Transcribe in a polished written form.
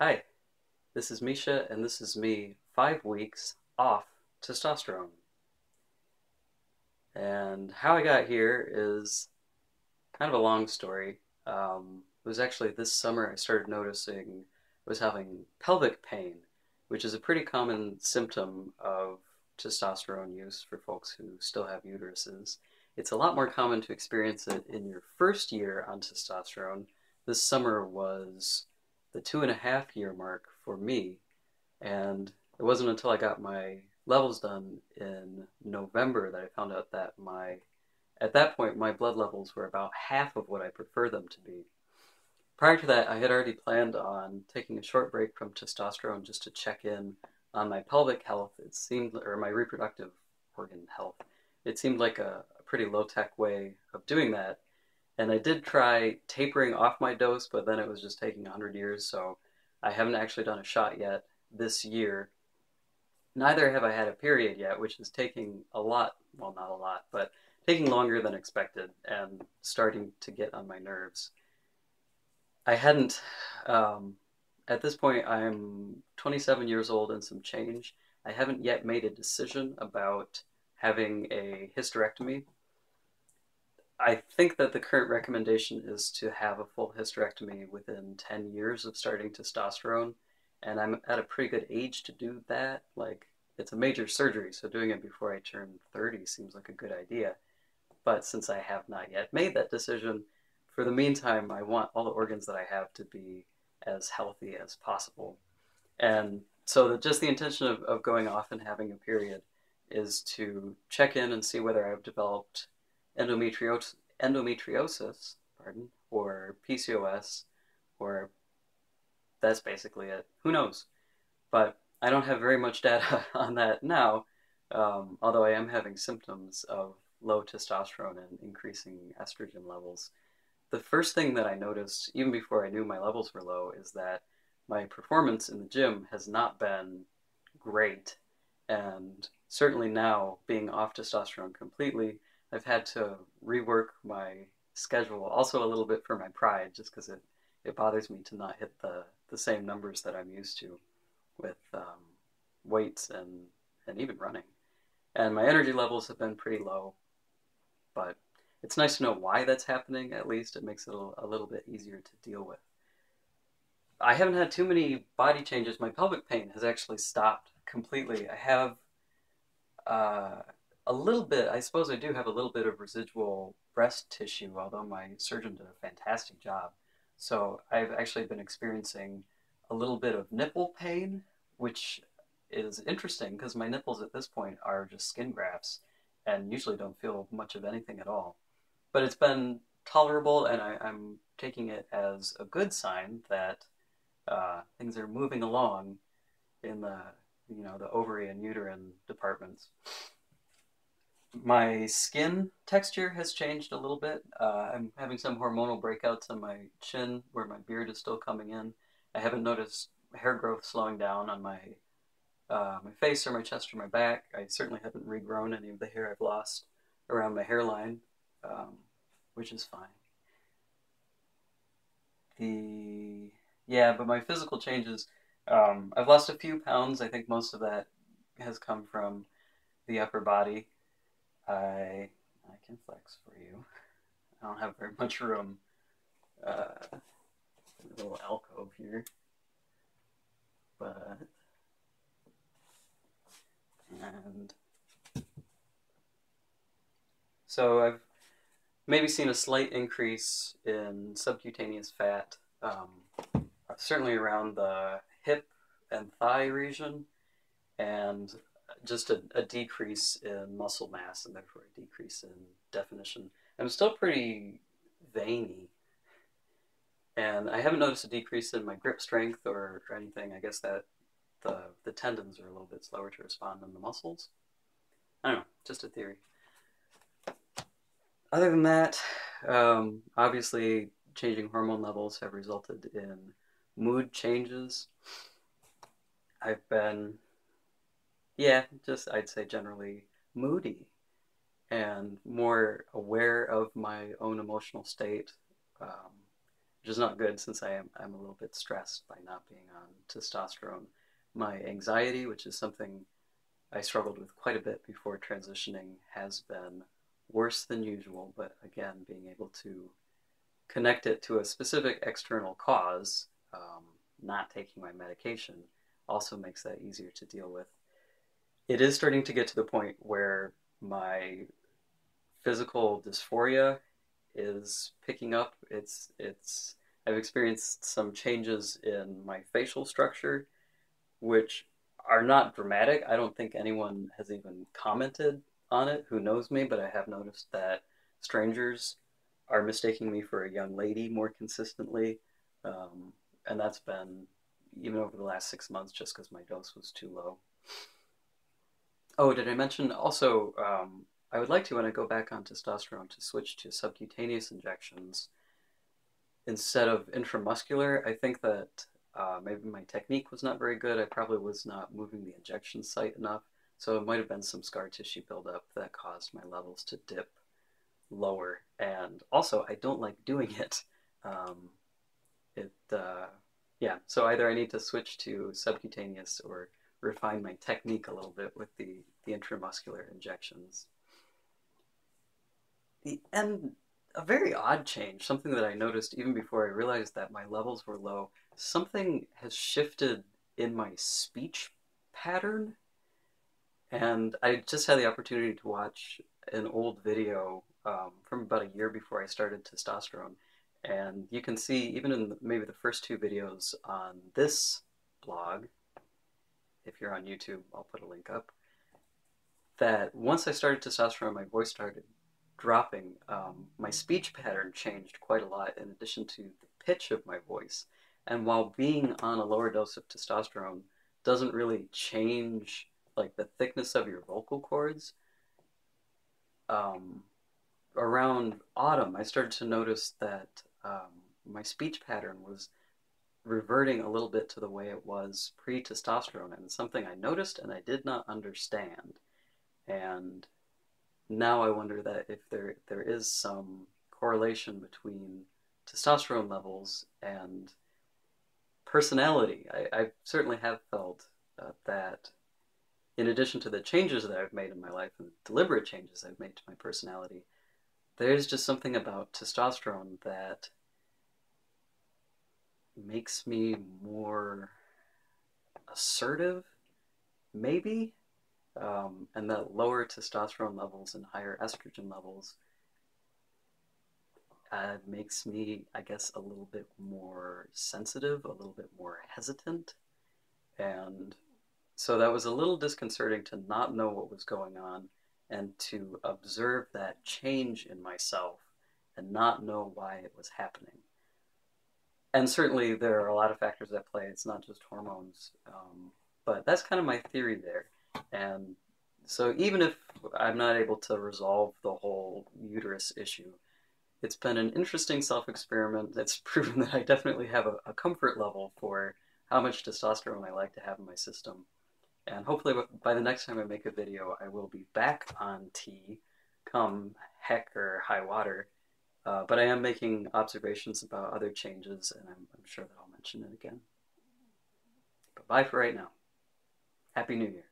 Hi, this is Misha, and this is me 5 weeks off testosterone. And how I got here is kind of a long story. It was actually this summer I started noticing I was having pelvic pain, which is a pretty common symptom of testosterone use for folks who still have uteruses. It's a lot more common to experience it in your first year on testosterone. This summer was the 2.5 year mark for me, and it wasn't until I got my levels done in November that I found out that at that point, my blood levels were about half of what I prefer them to be. Prior to that, I had already planned on taking a short break from testosterone just to check in on my pelvic health. It seemed, or my reproductive organ health. It seemed like a pretty low-tech way of doing that. And I did try tapering off my dose, but then it was just taking 100 years, so I haven't actually done a shot yet this year. Neither have I had a period yet, which is taking a lot, well, not a lot, but taking longer than expected and starting to get on my nerves. I hadn't, at this point, I'm 27 years old and some change. I haven't yet made a decision about having a hysterectomy. I think that the current recommendation is to have a full hysterectomy within 10 years of starting testosterone, and I'm at a pretty good age to do that. Like, it's a major surgery, so doing it before I turn 30 seems like a good idea. But since I have not yet made that decision, for the meantime, I want all the organs that I have to be as healthy as possible. And so just the intention of going off and having a period is to check in and see whether I've developed endometriosis, pardon, or PCOS, or that's basically it. Who knows? But I don't have very much data on that now, although I am having symptoms of low testosterone and increasing estrogen levels. The first thing that I noticed, even before I knew my levels were low, is that my performance in the gym has not been great. And certainly now, being off testosterone completely, I've had to rework my schedule, also a little bit for my pride, just because it bothers me to not hit the same numbers that I'm used to with weights and even running. And my energy levels have been pretty low, but it's nice to know why that's happening. At least it makes it a little bit easier to deal with. I haven't had too many body changes. My pelvic pain has actually stopped completely. I have uh, a little bit, I suppose I do have a little bit of residual breast tissue, although my surgeon did a fantastic job. So I've actually been experiencing a little bit of nipple pain, which is interesting because my nipples at this point are just skin grafts and usually don't feel much of anything at all. But it's been tolerable, and I'm taking it as a good sign that things are moving along in the ovary and uterine departments. My skin texture has changed a little bit. I'm having some hormonal breakouts on my chin where my beard is still coming in. I haven't noticed hair growth slowing down on my face or my chest or my back. I certainly haven't regrown any of the hair I've lost around my hairline, um, which is fine. The Yeah, but my physical changes, I've lost a few pounds. I think most of that has come from the upper body. I can flex for you. I don't have very much room. A little alcove here, but and so I've maybe seen a slight increase in subcutaneous fat, certainly around the hip and thigh region, and just a decrease in muscle mass and therefore a decrease in definition. I'm still pretty veiny, and I haven't noticed a decrease in my grip strength or anything. I guess that the tendons are a little bit slower to respond than the muscles. I don't know, just a theory. Other than that, obviously changing hormone levels have resulted in mood changes. I've been, yeah, just I'd say generally moody and more aware of my own emotional state. Um, which is not good since I'm a little bit stressed by not being on testosterone. My anxiety, which is something I struggled with quite a bit before transitioning, has been worse than usual, but again, being able to connect it to a specific external cause, not taking my medication, also makes that easier to deal with. It is starting to get to the point where my physical dysphoria is picking up. It's I've experienced some changes in my facial structure, which are not dramatic. I don't think anyone has even commented on it who knows me, but I have noticed that strangers are mistaking me for a young lady more consistently. And that's been even over the last 6 months just because my dose was too low. Oh, did I mention also, I would like to, when I go back on testosterone, to switch to subcutaneous injections instead of intramuscular. I think that maybe my technique was not very good. I probably was not moving the injection site enough. So it might have been some scar tissue buildup that caused my levels to dip lower. And also, I don't like doing it. Um, it yeah, so either I need to switch to subcutaneous or refine my technique a little bit with the intramuscular injections. And a very odd change, something that I noticed even before I realized that my levels were low, something has shifted in my speech pattern. And I just had the opportunity to watch an old video from about a year before I started testosterone. And you can see, even in maybe the first two videos on this blog, if you're on YouTube, I'll put a link up, that once I started testosterone, my voice started dropping. My speech pattern changed quite a lot in addition to the pitch of my voice. And while being on a lower dose of testosterone doesn't really change like the thickness of your vocal cords, um, around autumn, I started to notice that my speech pattern was reverting a little bit to the way it was pre-testosterone, and it's something I noticed and I did not understand. And now I wonder that if there is some correlation between testosterone levels and personality. I certainly have felt that in addition to the changes that I've made in my life and the deliberate changes I've made to my personality, there's just something about testosterone that makes me more assertive, maybe, and that lower testosterone levels and higher estrogen levels makes me, I guess, a little bit more sensitive, a little bit more hesitant. And so that was a little disconcerting to not know what was going on and to observe that change in myself and not know why it was happening. And certainly there are a lot of factors at play. It's not just hormones. But that's kind of my theory there. And so even if I'm not able to resolve the whole uterus issue, it's been an interesting self-experiment that's proven that I definitely have a comfort level for how much testosterone I like to have in my system. And hopefully by the next time I make a video, I will be back on T, come heck or high water. But I am making observations about other changes, and I'm sure that I'll mention it again. But bye for right now. Happy New Year.